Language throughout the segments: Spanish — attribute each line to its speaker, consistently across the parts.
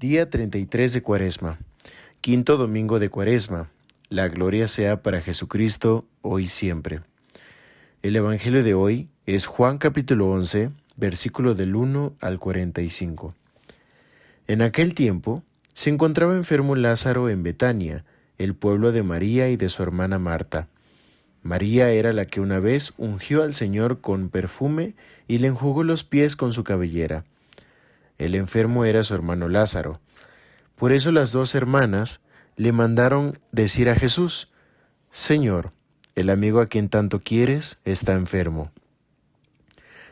Speaker 1: Día 33 de Cuaresma, quinto domingo de Cuaresma. La gloria sea para Jesucristo, hoy y siempre. El Evangelio de hoy es Juan capítulo 11, versículo del 1 al 45. En aquel tiempo se encontraba enfermo Lázaro en Betania, el pueblo de María y de su hermana Marta. María era la que una vez ungió al Señor con perfume y le enjugó los pies con su cabellera. El enfermo era su hermano Lázaro. Por eso las dos hermanas le mandaron decir a Jesús: Señor, el amigo a quien tanto quieres está enfermo.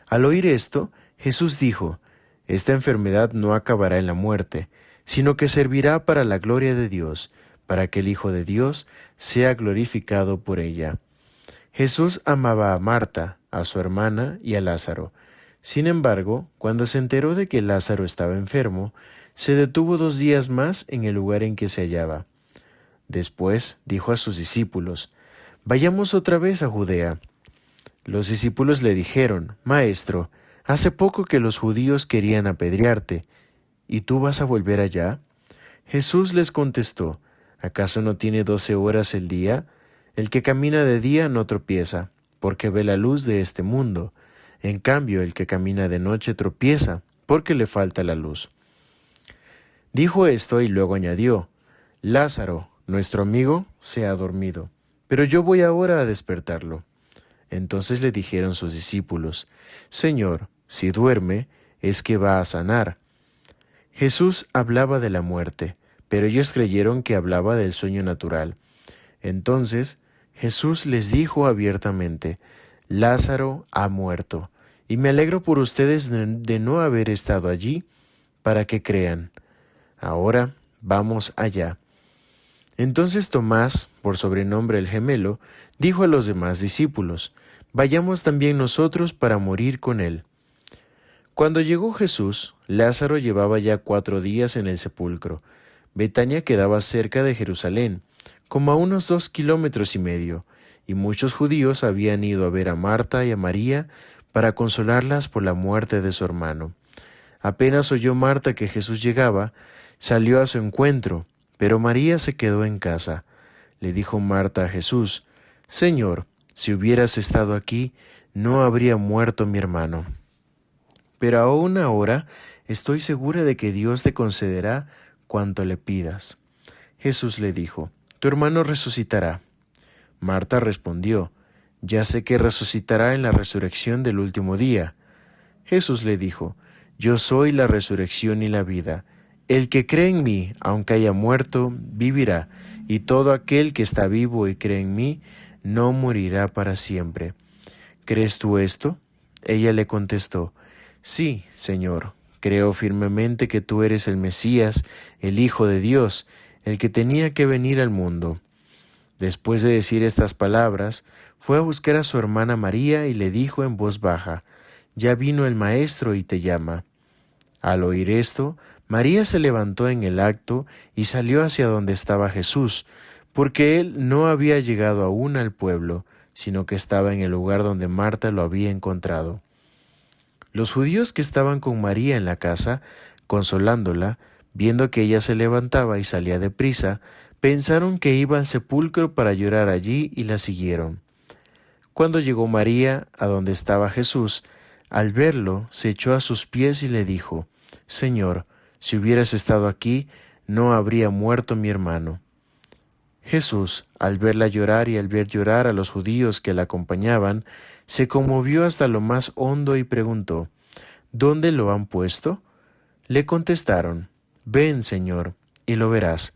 Speaker 1: Al oír esto, Jesús dijo: Esta enfermedad no acabará en la muerte, sino que servirá para la gloria de Dios, para que el Hijo de Dios sea glorificado por ella. Jesús amaba a Marta, a su hermana y a Lázaro. Sin embargo, cuando se enteró de que Lázaro estaba enfermo, se detuvo 2 días más en el lugar en que se hallaba. Después dijo a sus discípulos: Vayamos otra vez a Judea. Los discípulos le dijeron: Maestro, hace poco que los judíos querían apedrearte, ¿y tú vas a volver allá? Jesús les contestó: ¿Acaso no tiene 12 horas el día? El que camina de día no tropieza, porque ve la luz de este mundo. En cambio, el que camina de noche tropieza, porque le falta la luz. Dijo esto y luego añadió: Lázaro, nuestro amigo, se ha dormido, pero yo voy ahora a despertarlo. Entonces le dijeron sus discípulos: Señor, si duerme, es que va a sanar. Jesús hablaba de la muerte, pero ellos creyeron que hablaba del sueño natural. Entonces Jesús les dijo abiertamente: Lázaro ha muerto, y me alegro por ustedes de no haber estado allí, para que crean. Ahora vamos allá. Entonces Tomás, por sobrenombre el gemelo, dijo a los demás discípulos: Vayamos también nosotros para morir con él. Cuando llegó Jesús, Lázaro llevaba ya 4 días en el sepulcro. Betania quedaba cerca de Jerusalén, como a unos 2,5 kilómetros, y muchos judíos habían ido a ver a Marta y a María para consolarlas por la muerte de su hermano. Apenas oyó Marta que Jesús llegaba, salió a su encuentro, pero María se quedó en casa. Le dijo Marta a Jesús: Señor, si hubieras estado aquí, no habría muerto mi hermano. Pero aún ahora estoy segura de que Dios te concederá cuanto le pidas. Jesús le dijo: Tu hermano resucitará. Marta respondió: Ya sé que resucitará en la resurrección del último día. Jesús le dijo: Yo soy la resurrección y la vida. El que cree en mí, aunque haya muerto, vivirá, y todo aquel que está vivo y cree en mí, no morirá para siempre. ¿Crees tú esto? Ella le contestó: Sí, Señor, creo firmemente que tú eres el Mesías, el Hijo de Dios, el que tenía que venir al mundo. Después de decir estas palabras, fue a buscar a su hermana María y le dijo en voz baja: Ya vino el Maestro y te llama. Al oír esto, María se levantó en el acto y salió hacia donde estaba Jesús, porque él no había llegado aún al pueblo, sino que estaba en el lugar donde Marta lo había encontrado. Los judíos que estaban con María en la casa, consolándola, viendo que ella se levantaba y salía deprisa, pensaron que iba al sepulcro para llorar allí y la siguieron. Cuando llegó María a donde estaba Jesús, al verlo, se echó a sus pies y le dijo: Señor, si hubieras estado aquí, no habría muerto mi hermano. Jesús, al verla llorar y al ver llorar a los judíos que la acompañaban, se conmovió hasta lo más hondo y preguntó: ¿Dónde lo han puesto? Le contestaron: Ven, Señor, y lo verás.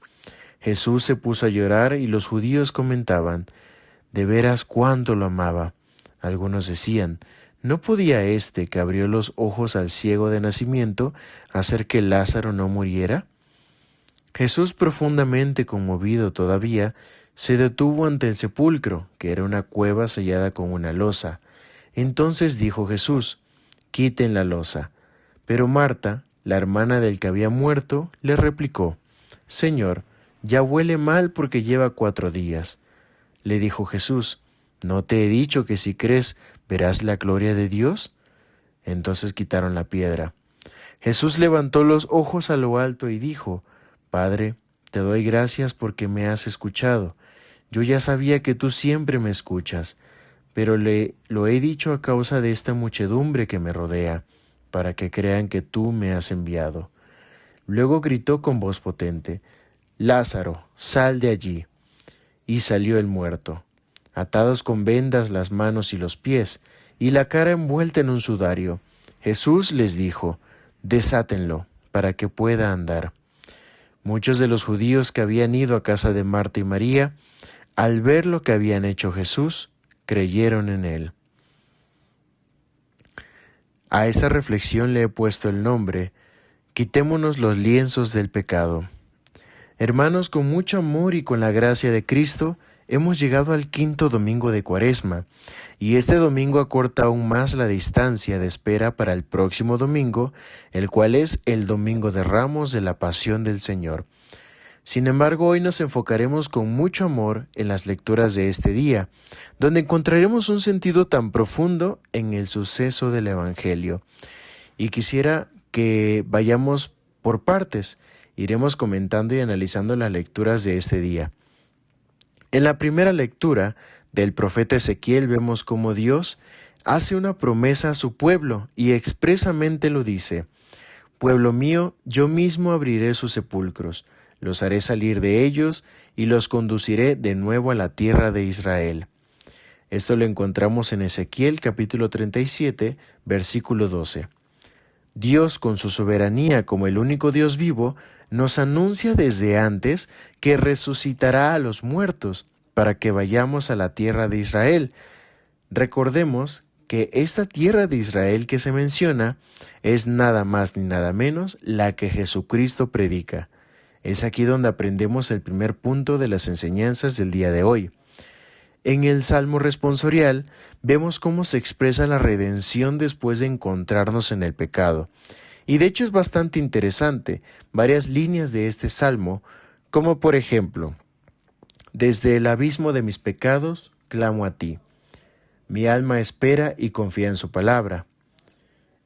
Speaker 1: Jesús se puso a llorar y los judíos comentaban: De veras cuánto lo amaba. Algunos decían: ¿No podía éste que abrió los ojos al ciego de nacimiento hacer que Lázaro no muriera? Jesús, profundamente conmovido todavía, se detuvo ante el sepulcro, que era una cueva sellada con una losa. Entonces dijo Jesús: Quiten la losa. Pero Marta, la hermana del que había muerto, le replicó: Señor, ya huele mal porque lleva 4 días. Le dijo Jesús: ¿No te he dicho que si crees verás la gloria de Dios? Entonces quitaron la piedra. Jesús levantó los ojos a lo alto y dijo: Padre, te doy gracias porque me has escuchado. Yo ya sabía que tú siempre me escuchas, pero lo he dicho a causa de esta muchedumbre que me rodea, para que crean que tú me has enviado. Luego gritó con voz potente: Lázaro, sal de allí. Y salió el muerto, atados con vendas las manos y los pies, y la cara envuelta en un sudario. Jesús les dijo: Desátenlo, para que pueda andar. Muchos de los judíos que habían ido a casa de Marta y María, al ver lo que habían hecho Jesús, creyeron en él. A esta reflexión le he puesto el nombre: Quitémonos los lienzos del pecado. Hermanos, con mucho amor y con la gracia de Cristo, hemos llegado al quinto domingo de Cuaresma, y este domingo acorta aún más la distancia de espera para el próximo domingo, el cual es el Domingo de Ramos de la Pasión del Señor. Sin embargo, hoy nos enfocaremos con mucho amor en las lecturas de este día, donde encontraremos un sentido tan profundo en el suceso del Evangelio. Y quisiera que vayamos por partes. Iremos comentando y analizando las lecturas de este día. En la primera lectura del profeta Ezequiel vemos cómo Dios hace una promesa a su pueblo y expresamente lo dice: Pueblo mío, yo mismo abriré sus sepulcros, los haré salir de ellos y los conduciré de nuevo a la tierra de Israel. Esto lo encontramos en Ezequiel capítulo 37, versículo 12. Dios, con su soberanía como el único Dios vivo, nos anuncia desde antes que resucitará a los muertos para que vayamos a la tierra de Israel. Recordemos que esta tierra de Israel que se menciona es nada más ni nada menos la que Jesucristo predica. Es aquí donde aprendemos el primer punto de las enseñanzas del día de hoy. En el Salmo responsorial vemos cómo se expresa la redención después de encontrarnos en el pecado. Y de hecho es bastante interesante varias líneas de este Salmo, como por ejemplo: Desde el abismo de mis pecados clamo a ti. Mi alma espera y confía en su palabra.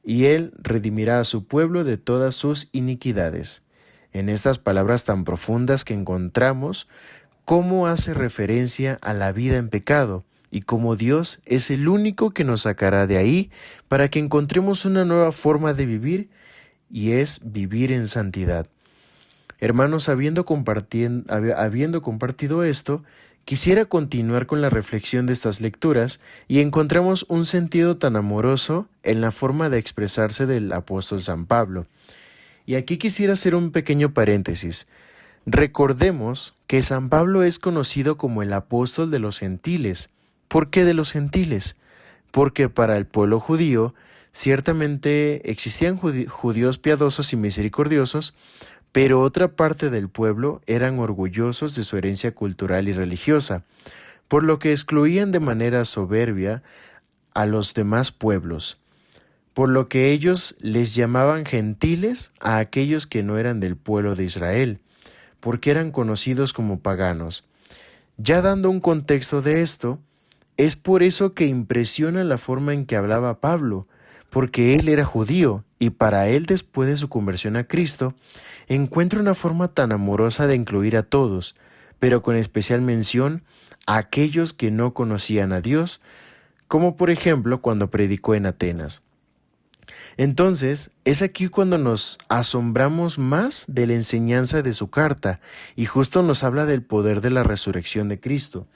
Speaker 1: Y él redimirá a su pueblo de todas sus iniquidades. En estas palabras tan profundas que encontramos cómo hace referencia a la vida en pecado y cómo Dios es el único que nos sacará de ahí para que encontremos una nueva forma de vivir, y es vivir en santidad. Hermanos, habiendo compartido esto, quisiera continuar con la reflexión de estas lecturas y encontramos un sentido tan amoroso en la forma de expresarse del apóstol San Pablo. Y aquí quisiera hacer un pequeño paréntesis. Recordemos que San Pablo es conocido como el apóstol de los gentiles. ¿Por qué de los gentiles? Porque para el pueblo judío ciertamente existían judíos piadosos y misericordiosos, pero otra parte del pueblo eran orgullosos de su herencia cultural y religiosa, por lo que excluían de manera soberbia a los demás pueblos, por lo que ellos les llamaban gentiles a aquellos que no eran del pueblo de Israel, porque eran conocidos como paganos. Ya dando un contexto de esto, es por eso que impresiona la forma en que hablaba Pablo, porque él era judío y para él, después de su conversión a Cristo, encuentra una forma tan amorosa de incluir a todos, pero con especial mención a aquellos que no conocían a Dios, como por ejemplo cuando predicó en Atenas. Entonces, es aquí cuando nos asombramos más de la enseñanza de su carta, y justo nos habla del poder de la resurrección de Cristo.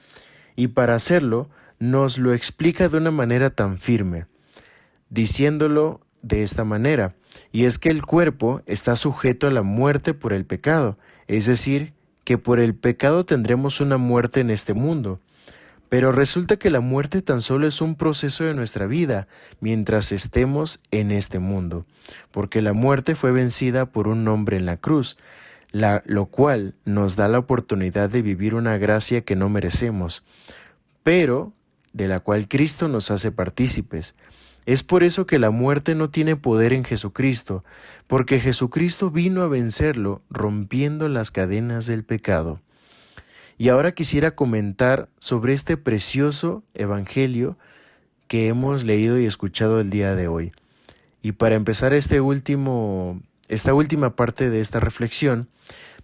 Speaker 1: Y para hacerlo, nos lo explica de una manera tan firme, diciéndolo de esta manera, y es que el cuerpo está sujeto a la muerte por el pecado, es decir, que por el pecado tendremos una muerte en este mundo. Pero resulta que la muerte tan solo es un proceso de nuestra vida mientras estemos en este mundo, porque la muerte fue vencida por un hombre en la cruz, lo cual nos da la oportunidad de vivir una gracia que no merecemos, pero de la cual Cristo nos hace partícipes. Es por eso que la muerte no tiene poder en Jesucristo, porque Jesucristo vino a vencerlo rompiendo las cadenas del pecado. Y ahora quisiera comentar sobre este precioso evangelio que hemos leído y escuchado el día de hoy. Y para empezar esta última parte de esta reflexión,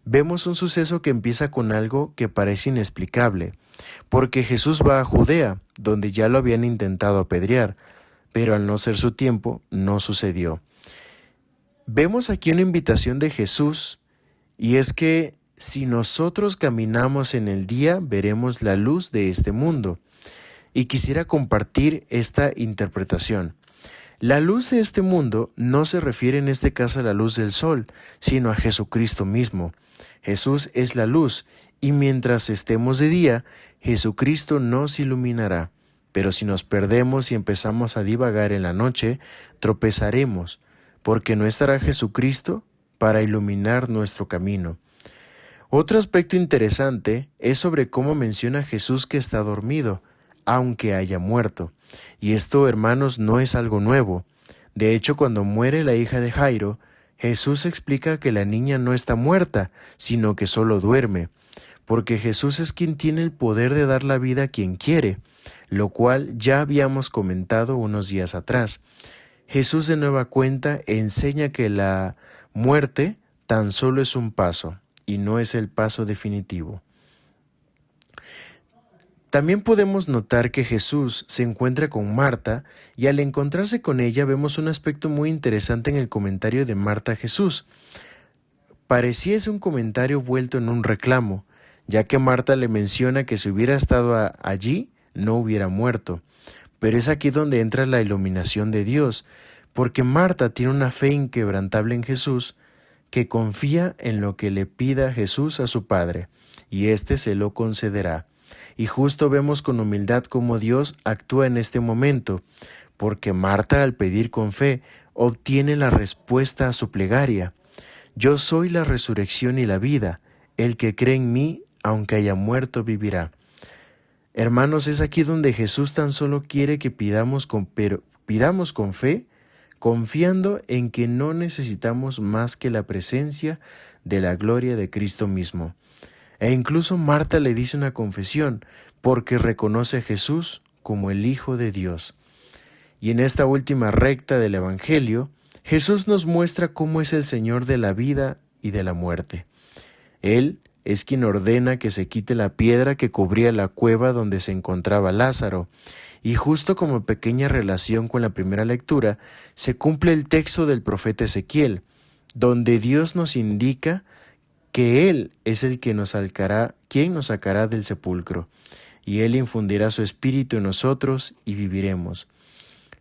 Speaker 1: vemos un suceso que empieza con algo que parece inexplicable, porque Jesús va a Judea, donde ya lo habían intentado apedrear, pero al no ser su tiempo, no sucedió. Vemos aquí una invitación de Jesús, y es que si nosotros caminamos en el día, veremos la luz de este mundo. Y quisiera compartir esta interpretación. La luz de este mundo no se refiere en este caso a la luz del sol, sino a Jesucristo mismo. Jesús es la luz, y mientras estemos de día, Jesucristo nos iluminará. Pero si nos perdemos y empezamos a divagar en la noche, tropezaremos, porque no estará Jesucristo para iluminar nuestro camino. Otro aspecto interesante es sobre cómo menciona Jesús que está dormido, aunque haya muerto. Y esto, hermanos, no es algo nuevo. De hecho, cuando muere la hija de Jairo, Jesús explica que la niña no está muerta, sino que solo duerme, porque Jesús es quien tiene el poder de dar la vida a quien quiere, lo cual ya habíamos comentado unos días atrás. Jesús de nueva cuenta enseña que la muerte tan solo es un paso, y no es el paso definitivo. También podemos notar que Jesús se encuentra con Marta, y al encontrarse con ella vemos un aspecto muy interesante en el comentario de Marta a Jesús. Pareciese un comentario vuelto en un reclamo, ya que Marta le menciona que si hubiera estado allí, no hubiera muerto. Pero es aquí donde entra la iluminación de Dios, porque Marta tiene una fe inquebrantable en Jesús, que confía en lo que le pida Jesús a su Padre, y éste se lo concederá. Y justo vemos con humildad cómo Dios actúa en este momento, porque Marta, al pedir con fe, obtiene la respuesta a su plegaria. Yo soy la resurrección y la vida. El que cree en mí, aunque haya muerto, vivirá. Hermanos, es aquí donde Jesús tan solo quiere que pidamos con fe, confiando en que no necesitamos más que la presencia de la gloria de Cristo mismo. E incluso Marta le dice una confesión, porque reconoce a Jesús como el Hijo de Dios. Y en esta última recta del Evangelio, Jesús nos muestra cómo es el Señor de la vida y de la muerte. Él es quien ordena que se quite la piedra que cubría la cueva donde se encontraba Lázaro. Y justo como pequeña relación con la primera lectura, se cumple el texto del profeta Ezequiel, donde Dios nos indica que Él es el que quien nos sacará del sepulcro, y Él infundirá su espíritu en nosotros y viviremos.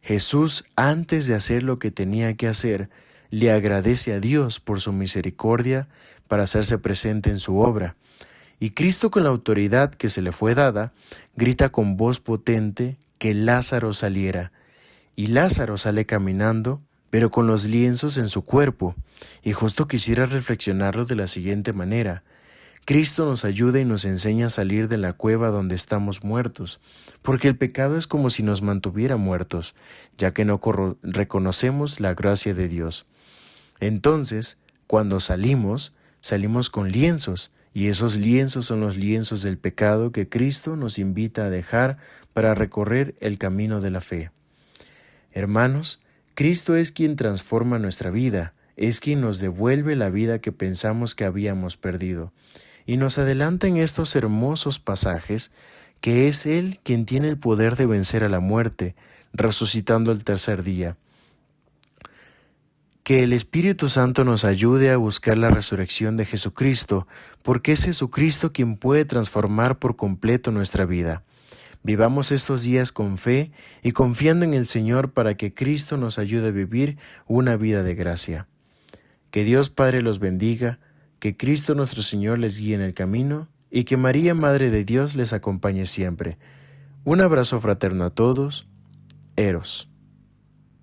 Speaker 1: Jesús, antes de hacer lo que tenía que hacer, le agradece a Dios por su misericordia para hacerse presente en su obra. Y Cristo, con la autoridad que se le fue dada, grita con voz potente que Lázaro saliera. Y Lázaro sale caminando, pero con los lienzos en su cuerpo. Y justo quisiera reflexionarlo de la siguiente manera. Cristo nos ayuda y nos enseña a salir de la cueva donde estamos muertos, porque el pecado es como si nos mantuviera muertos, ya que no reconocemos la gracia de Dios. Entonces, cuando salimos con lienzos, y esos lienzos son los lienzos del pecado que Cristo nos invita a dejar para recorrer el camino de la fe. Hermanos, Cristo es quien transforma nuestra vida, es quien nos devuelve la vida que pensamos que habíamos perdido. Y nos adelanta en estos hermosos pasajes que es Él quien tiene el poder de vencer a la muerte, resucitando al tercer día. Que el Espíritu Santo nos ayude a buscar la resurrección de Jesucristo, porque es Jesucristo quien puede transformar por completo nuestra vida. Vivamos estos días con fe y confiando en el Señor para que Cristo nos ayude a vivir una vida de gracia. Que Dios Padre los bendiga, que Cristo nuestro Señor les guíe en el camino y que María, Madre de Dios, les acompañe siempre. Un abrazo fraterno a todos. Eros.